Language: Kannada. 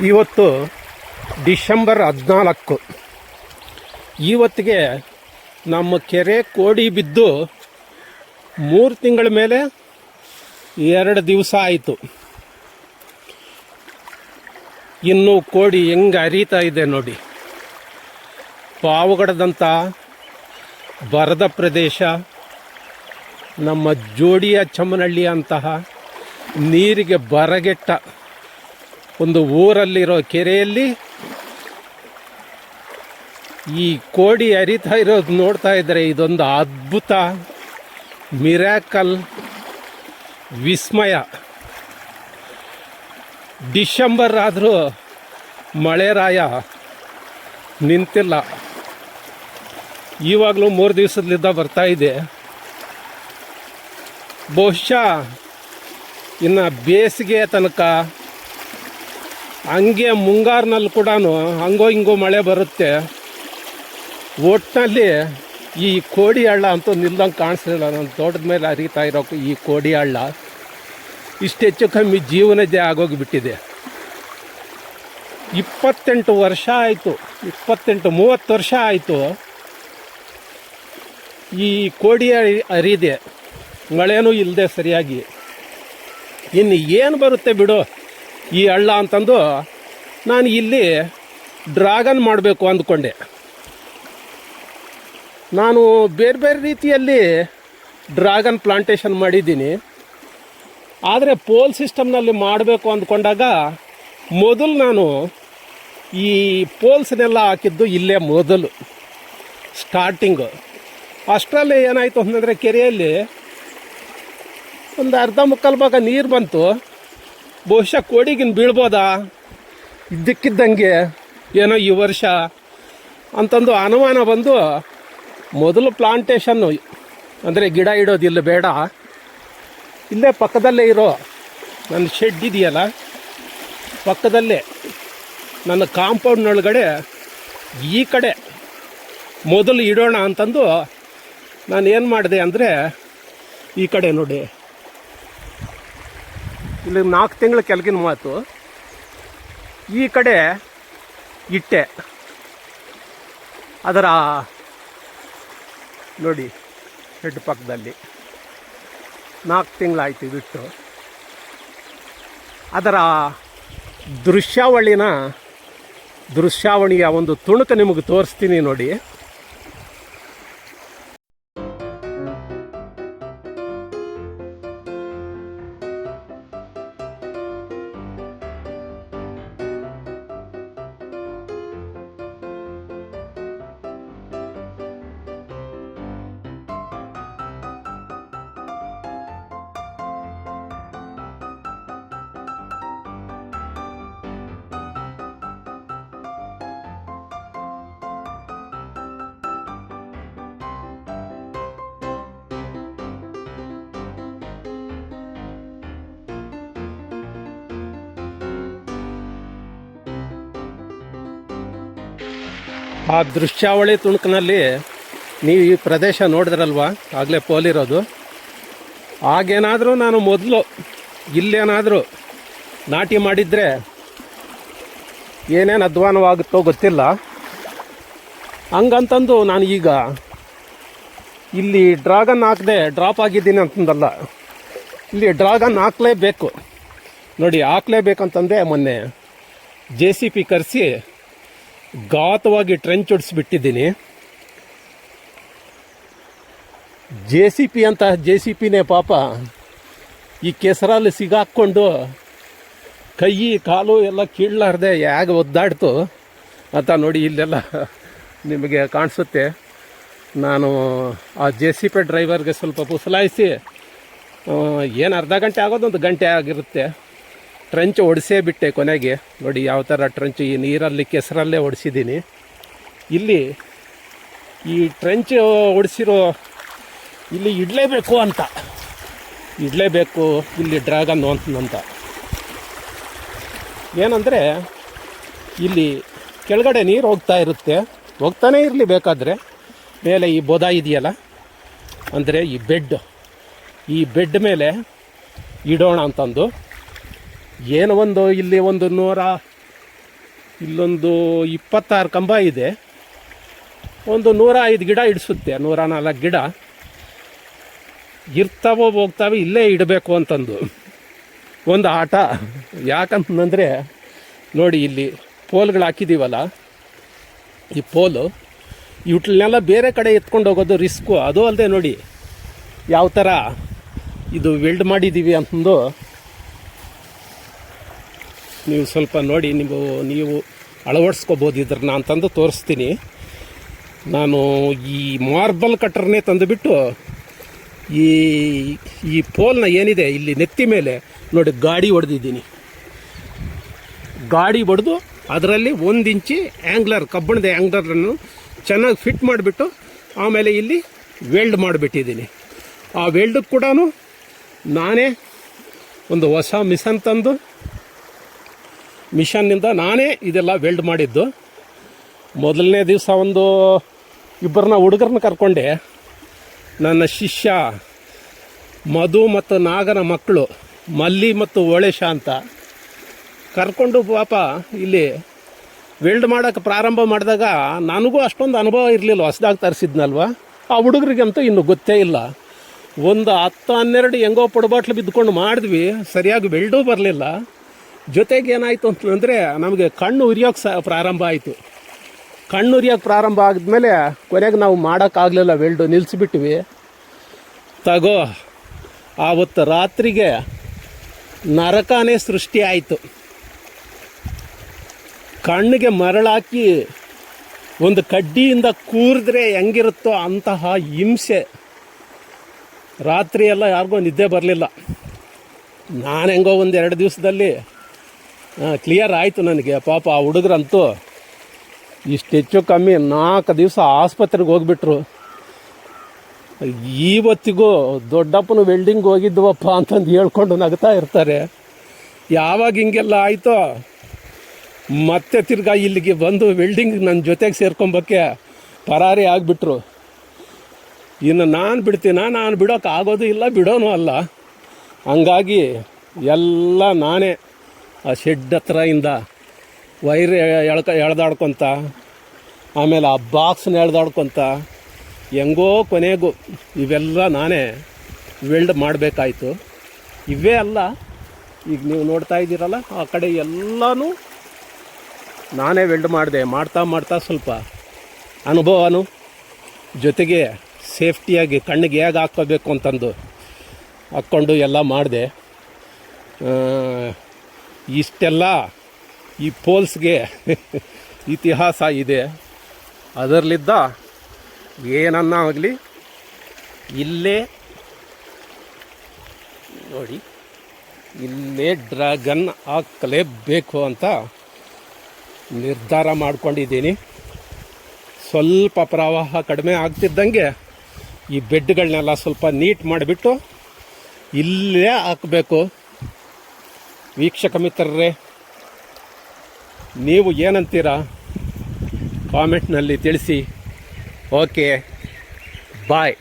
ಇವತ್ತು ಡಿಸೆಂಬರ್ 14. ಇವತ್ತಿಗೆ ನಮ್ಮ ಕೆರೆ ಕೋಡಿ ಬಿದ್ದು 3 ತಿಂಗಳ ಮೇಲೆ 2 ದಿವಸ ಆಯಿತು. ಇನ್ನು ಕೋಡಿ ಹೆಂಗೆ ಹರಿತಾ ಇದೆ ನೋಡಿ. ಪಾವಗಡದಂಥ ಬರದ ಪ್ರದೇಶ, ನಮ್ಮ ಜೋಡಿಯ ಚಮ್ಮನಹಳ್ಳಿ ಅಂತಹ ನೀರಿಗೆ ಬರಗೆಟ್ಟ ಒಂದು ಊರಲ್ಲಿರೋ ಕೆರೆಯಲ್ಲಿ ಈ ಕೋಡಿ ಹರಿತಾ ಇರೋದು ನೋಡ್ತಾ ಇದ್ದರೆ ಇದೊಂದು ಅದ್ಭುತ, ಮಿರಾಕಲ್, ವಿಸ್ಮಯ. ಡಿಸೆಂಬರ್ ಆದರೂ ಮಳೆರಾಯ ನಿಂತಿಲ್ಲ. ಇವಾಗಲೂ 3 ದಿವಸದಿಂದ ಬರ್ತಾ ಇದೆ. ಬಹುಶಃ ಇನ್ನು ಬೇಸಿಗೆ ತನಕ ಹಂಗೆ ಮುಂಗಾರಿನಲ್ಲಿ ಕೂಡ ಹಂಗೋ ಹಿಂಗೋ ಮಳೆ ಬರುತ್ತೆ. ಒಟ್ಟಿನಲ್ಲಿ ಈ ಕೋಡಿ ಹಳ್ಳ ಅಂತೂ ನಿಲ್ದಂಗೆ ಕಾಣಿಸ್ಲಿಲ್ಲ. ನನ್ನ ತೋಟದ ಮೇಲೆ ಹರಿತಾ ಇರೋ ಈ ಕೋಡಿ ಹಳ್ಳ ಇಷ್ಟು ಹೆಚ್ಚು ಕಮ್ಮಿ ಜೀವನದೇ ಆಗೋಗಿಬಿಟ್ಟಿದೆ. 28 ವರ್ಷ ಆಯಿತು, 30 ವರ್ಷ ಆಯಿತು ಈ ಕೋಡಿ ಹರಿದೆ, ಮಳೆನೂ ಇಲ್ಲದೆ ಸರಿಯಾಗಿ. ಇನ್ನು ಏನು ಬರುತ್ತೆ ಬಿಡು ಈ ಹಳ್ಳ ಅಂತಂದು ನಾನು ಇಲ್ಲಿ ಡ್ರ್ಯಾಗನ್ ಮಾಡಬೇಕು ಅಂದ್ಕೊಂಡೆ. ನಾನು ಬೇರೆ ಬೇರೆ ರೀತಿಯಲ್ಲಿ ಡ್ರ್ಯಾಗನ್ ಪ್ಲಾಂಟೇಶನ್ ಮಾಡಿದ್ದೀನಿ. ಆದರೆ ಪೋಲ್ ಸಿಸ್ಟಮ್ನಲ್ಲಿ ಮಾಡಬೇಕು ಅಂದ್ಕೊಂಡಾಗ ಮೊದಲು ನಾನು ಈ ಪೋಲ್ಸ್ನೆಲ್ಲ ಹಾಕಿದ್ದು ಇಲ್ಲೇ ಮೊದಲು ಸ್ಟಾರ್ಟಿಂಗು. ಅಷ್ಟರಲ್ಲಿ ಏನಾಯಿತು ಅಂತಂದರೆ ಕೆರೆಯಲ್ಲಿ ಒಂದು 1/2 ಭಾಗ ನೀರು ಬಂತು. ಬಹುಶಃ ಕೋಡಿಗಿನ ಬೀಳ್ಬೋದಾ ಇದ್ದಕ್ಕಿದ್ದಂಗೆ ಏನೋ ಈ ವರ್ಷ ಅಂತಂದು ಅನುಮಾನ ಬಂದು ಮೊದಲು ಪ್ಲಾಂಟೇಶನ್ನು ಅಂದರೆ ಗಿಡ ಇಡೋದಿಲ್ಲ ಬೇಡ, ಇಲ್ಲೇ ಪಕ್ಕದಲ್ಲೇ ಇರೋ ನನ್ನ ಶೆಡ್ ಇದೆಯಲ್ಲ ಪಕ್ಕದಲ್ಲೇ ನನ್ನ ಕಾಂಪೌಂಡ್ನೊಳಗಡೆ ಈ ಕಡೆ ಮೊದಲು ಇಡೋಣ ಅಂತಂದು ನಾನು ಏನು ಮಾಡಿದೆ ಅಂದರೆ, ಈ ಕಡೆ ನೋಡಿ, ಇಲ್ಲಿ 4 ತಿಂಗಳ ಕೆಳಗಿನ ಮಾತು, ಈ ಕಡೆ ಇಟ್ಟೆ. ಅದರ ನೋಡಿ ಹೆಡ್ ಪಕ್ಕದಲ್ಲಿ 4 ತಿಂಗಳಾಯ್ತು ಬಿಟ್ಟು. ಅದರ ದೃಶ್ಯಾವಳಿಯ ಒಂದು ತುಣುಕು ನಿಮಗೆ ತೋರಿಸ್ತೀನಿ ನೋಡಿ. ಆ ದೃಶ್ಯಾವಳಿ ತುಣುಕಿನಲ್ಲಿ ನೀವು ಈ ಪ್ರದೇಶ ನೋಡಿದ್ರಲ್ವ, ಆಗಲೇ ಪೋಲಿರೋದು. ಆಗೇನಾದರೂ ನಾನು ಮೊದಲು ಇಲ್ಲೇನಾದರೂ ನಾಟಿ ಮಾಡಿದರೆ ಏನೇನು ಅಧ್ವಾನವಾಗುತ್ತೋ ಗೊತ್ತಿಲ್ಲ. ಹಂಗಂತಂದು ನಾನು ಈಗ ಇಲ್ಲಿ ಡ್ರ್ಯಾಗನ್ ಹಾಕದೆ ಡ್ರಾಪ್ ಆಗಿದ್ದೀನಿ ಅಂತಂದಲ್ಲ, ಇಲ್ಲಿ ಡ್ರ್ಯಾಗನ್ ಹಾಕಲೇಬೇಕು ನೋಡಿ. ಹಾಕಲೇಬೇಕಂತಂದೆ ಮೊನ್ನೆ JCP ಕರೆಸಿ ಘಾತವಾಗಿ ಟ್ರೆಂಚ್ ಹೊಡಿಸ್ಬಿಟ್ಟಿದ್ದೀನಿ. JCPನೇ ಪಾಪ ಈ ಕೆಸರಲ್ಲಿ ಸಿಗಾಕ್ಕೊಂಡು ಕೈ ಕಾಲು ಎಲ್ಲ ಕೀಳಲಾರ್ದೆ ಹೇಗೆ ಒದ್ದಾಡ್ತು ಅಂತ ನೋಡಿ. ಇಲ್ಲೆಲ್ಲ ನಿಮಗೆ ಕಾಣಿಸುತ್ತೆ. ನಾನು ಆ JCP ಡ್ರೈವರ್ಗೆ ಸ್ವಲ್ಪ ಪುಸಲಾಯಿಸಿ, ಏನು ಅರ್ಧ ಗಂಟೆ ಆಗೋದು 1 ಗಂಟೆ ಆಗಿರುತ್ತೆ, ಟ್ರಂಚ್ ಹೊಡಿಸೇ ಬಿಟ್ಟೆ ಕೊನೆಗೆ. ನೋಡಿ ಯಾವ ಥರ ಟ್ರಂಚ್, ಈ ನೀರಲ್ಲಿ ಕೆಸರಲ್ಲೇ ಹೊಡಿಸಿದ್ದೀನಿ. ಇಲ್ಲಿ ಈ ಟ್ರಂಚ್ ಹೊಡಿಸಿರೋ ಇಲ್ಲಿ ಇಡಲೇಬೇಕು ಇಲ್ಲಿ ಡ್ರ್ಯಾಗನ್ ಅಂತ. ಏನಂದರೆ ಇಲ್ಲಿ ಕೆಳಗಡೆ ನೀರು ಹೋಗ್ತಾನೇ ಇರಲಿ ಬೇಕಾದರೆ. ಮೇಲೆ ಈ ಬೋದ ಇದೆಯಲ್ಲ, ಅಂದರೆ ಈ ಬೆಡ್ ಮೇಲೆ ಇಡೋಣ ಅಂತಂದು. ಏನೋ ಒಂದು ಇಲ್ಲಿ ಒಂದು ಇಲ್ಲೊಂದು 26 ಕಂಬ ಇದೆ. ಒಂದು 105 ಗಿಡ ಇಡಿಸುತ್ತೆ, 104 ಗಿಡ ಇರ್ತಾವೋ ಹೋಗ್ತಾವೆ, ಇಲ್ಲೇ ಇಡಬೇಕು ಅಂತಂದು ಒಂದು ಆಟ. ಯಾಕಂತಂದರೆ ನೋಡಿ, ಇಲ್ಲಿ ಪೋಲ್ಗಳು ಹಾಕಿದ್ದೀವಲ್ಲ, ಈ ಪೋಲು ಇವ್ಟನ್ನೆಲ್ಲ ಬೇರೆ ಕಡೆ ಎತ್ಕೊಂಡು ಹೋಗೋದು ರಿಸ್ಕು. ಅದು ಅಲ್ಲದೆ ನೋಡಿ ಯಾವ ಥರ ಇದು ವೆಲ್ಡ್ ಮಾಡಿದ್ದೀವಿ ಅಂತಂದು ನೀವು ಸ್ವಲ್ಪ ನೋಡಿ, ನೀವು ಅಳವಡಿಸ್ಕೋಬೋದು ಇದ್ರನ್ನ ಅಂತಂದು ತೋರಿಸ್ತೀನಿ. ನಾನು ಈ ಮಾರ್ಬಲ್ ಕಟ್ಟರ್ನೇ ತಂದುಬಿಟ್ಟು ಈ ಪೋಲ್ನ ಏನಿದೆ ಇಲ್ಲಿ ನೆತ್ತಿ ಮೇಲೆ ನೋಡಿ ಗಾಡಿ ಹೊಡೆದಿದ್ದೀನಿ. ಗಾಡಿ ಹೊಡೆದು ಅದರಲ್ಲಿ 1 ಇಂಚಿ ಆ್ಯಂಗ್ಲರ್, ಕಬ್ಬಿಣದ ಆ್ಯಂಗ್ಲರನ್ನು ಚೆನ್ನಾಗಿ ಫಿಟ್ ಮಾಡಿಬಿಟ್ಟು ಆಮೇಲೆ ಇಲ್ಲಿ ವೆಲ್ಡ್ ಮಾಡಿಬಿಟ್ಟಿದ್ದೀನಿ. ಆ ವೆಲ್ಡಿಗೆ ಕೂಡ ನಾನೇ ಒಂದು ಹೊಸ ಮಿಷನ್ನಿಂದ ನಾನೇ ಇದೆಲ್ಲ ವೆಲ್ಡ್ ಮಾಡಿದ್ದು. ಮೊದಲನೇ ದಿವಸ ಒಂದು 2 ಹುಡುಗರನ್ನ ಕರ್ಕೊಂಡೆ. ನನ್ನ ಶಿಷ್ಯ ಮಧು ಮತ್ತು ನಾಗನ ಮಕ್ಕಳು ಮಲ್ಲಿ ಮತ್ತು ಓಳೇಶ ಅಂತ ಕರ್ಕೊಂಡು ಪಾಪ ಇಲ್ಲಿ ವೆಲ್ಡ್ ಮಾಡೋಕ್ಕೆ ಪ್ರಾರಂಭ ಮಾಡಿದಾಗ ನನಗೂ ಅಷ್ಟೊಂದು ಅನುಭವ ಇರಲಿಲ್ಲ, ಹೊಸದಾಗಿ ತರಿಸಿದ್ನಲ್ವ. ಆ ಹುಡುಗರಿಗಂತೂ ಇನ್ನೂ ಗೊತ್ತೇ ಇಲ್ಲ. ಒಂದು 10-12 ಹೆಂಗೋ ಪೊಡಬಾಟ್ಲು ಬಿದ್ದುಕೊಂಡು ಮಾಡಿದ್ವಿ, ಸರಿಯಾಗಿ ವೆಲ್ಡೂ ಬರಲಿಲ್ಲ. ಜೊತೆಗೆ ಏನಾಯಿತು ಅಂತಂದರೆ ನಮಗೆ ಕಣ್ಣು ಉರಿಯೋಕ್ಕೆ ಪ್ರಾರಂಭ ಆಯಿತು. ಕಣ್ಣು ಉರಿಯೋಕ್ಕೆ ಪ್ರಾರಂಭ ಆದಮೇಲೆ ಕೊನೆಗೆ ನಾವು ಮಾಡೋಕ್ಕಾಗಲಿಲ್ಲ, ವೆಲ್ಡು ನಿಲ್ಲಿಸಿಬಿಟ್ವಿ. ತಗೋ, ಆವತ್ತು ರಾತ್ರಿಗೆ ನರಕನೇ ಸೃಷ್ಟಿ ಆಯಿತು. ಕಣ್ಣಿಗೆ ಮರಳಾಕಿ ಒಂದು ಕಡ್ಡಿಯಿಂದ ಕೂರಿದ್ರೆ ಹೆಂಗಿರುತ್ತೋ ಅಂತಹ ಹಿಂಸೆ. ರಾತ್ರಿ ಎಲ್ಲ ಯಾರಿಗೋ ನಿದ್ದೆ ಬರಲಿಲ್ಲ. ನಾನು ಹೆಂಗೋ 1-2 ದಿವಸದಲ್ಲಿ ಕ್ಲಿಯರ್ ಆಯಿತು ನನಗೆ. ಪಾಪ ಆ ಹುಡುಗರಂತೂ ಇಷ್ಟು ಹೆಚ್ಚು ಕಮ್ಮಿ 4 ದಿವಸ ಆಸ್ಪತ್ರೆಗೆ ಹೋಗ್ಬಿಟ್ರು. ಇವತ್ತಿಗೂ ದೊಡ್ಡಪ್ಪನ ವೆಲ್ಡಿಂಗ್ ಹೋಗಿದ್ವಪ್ಪ ಅಂತಂದು ಹೇಳ್ಕೊಂಡು ನಗ್ತಾ ಇರ್ತಾರೆ. ಯಾವಾಗ ಹಿಂಗೆಲ್ಲ ಆಯಿತೋ ಮತ್ತೆ ತಿರ್ಗಾ ಇಲ್ಲಿಗೆ ಬಂದು ವೆಲ್ಡಿಂಗ್ ನನ್ನ ಜೊತೆಗೆ ಸೇರ್ಕೊಂಬಕ್ಕೆ ಪರಾರಿ ಆಗಿಬಿಟ್ರು. ಇನ್ನು ನಾನು ಬಿಡ್ತೀನ? ನಾನು ಬಿಡೋಕೆ ಆಗೋದು ಇಲ್ಲ, ಬಿಡೋನು ಅಲ್ಲ. ಹಂಗಾಗಿ ಎಲ್ಲ ನಾನೇ ಆ ಶೆಡ್ ಹತ್ರದಿಂದ ವೈರ್ ಎಳ್ದಾಡ್ಕೊತ, ಆಮೇಲೆ ಆ ಬಾಕ್ಸ್ನ ಎಳ್ದಾಡ್ಕೊತ, ಹೆಂಗೋ ಕೊನೆಗೂ ಇವೆಲ್ಲ ನಾನೇ ವೆಲ್ಡ್ ಮಾಡಬೇಕಾಯ್ತು. ಇವೇ ಅಲ್ಲ, ಈಗ ನೀವು ನೋಡ್ತಾ ಇದ್ದೀರಲ್ಲ ಆ ಕಡೆ ಎಲ್ಲನೂ ನಾನೇ ವೆಲ್ಡ್ ಮಾಡಿದೆ. ಮಾಡ್ತಾ ಸ್ವಲ್ಪ ಅನುಭವನೂ ಜೊತೆಗೆ ಸೇಫ್ಟಿಯಾಗಿ ಕಣ್ಣಿಗೆ ಹೇಗೆ ಹಾಕ್ಕೋಬೇಕು ಅಂತಂದು ಹಾಕ್ಕೊಂಡು ಎಲ್ಲ ಮಾಡಿದೆ. ಇಷ್ಟೆಲ್ಲ ಈ ಪೋಲ್ಸ್ಗೆ ಇತಿಹಾಸ ಇದೆ. ಅದರಲ್ಲಿದ್ದ ಏನನ್ನ ಆಗಲಿ ಇಲ್ಲೇ ನೋಡಿ, ಇಲ್ಲೇ ಡ್ರ್ಯಾಗನ್ ಹಾಕಲೇಬೇಕು ಅಂತ ನಿರ್ಧಾರ ಮಾಡ್ಕೊಂಡಿದ್ದೀನಿ. ಸ್ವಲ್ಪ ಪ್ರವಾಹ ಕಡಿಮೆ ಆಗ್ತಿದ್ದಂಗೆ ಈ ಬೆಡ್ಗಳನ್ನೆಲ್ಲ ಸ್ವಲ್ಪ ನೀಟ್ ಮಾಡಿಬಿಟ್ಟು ಇಲ್ಲೇ ಹಾಕಬೇಕು. ವೀಕ್ಷಕ ಮಿತ್ರರೇ, ನೀವು ಏನಂತೀರಾ ಕಾಮೆಂಟ್ನಲ್ಲಿ ತಿಳಿಸಿ. ಓಕೆ, ಬಾಯ್.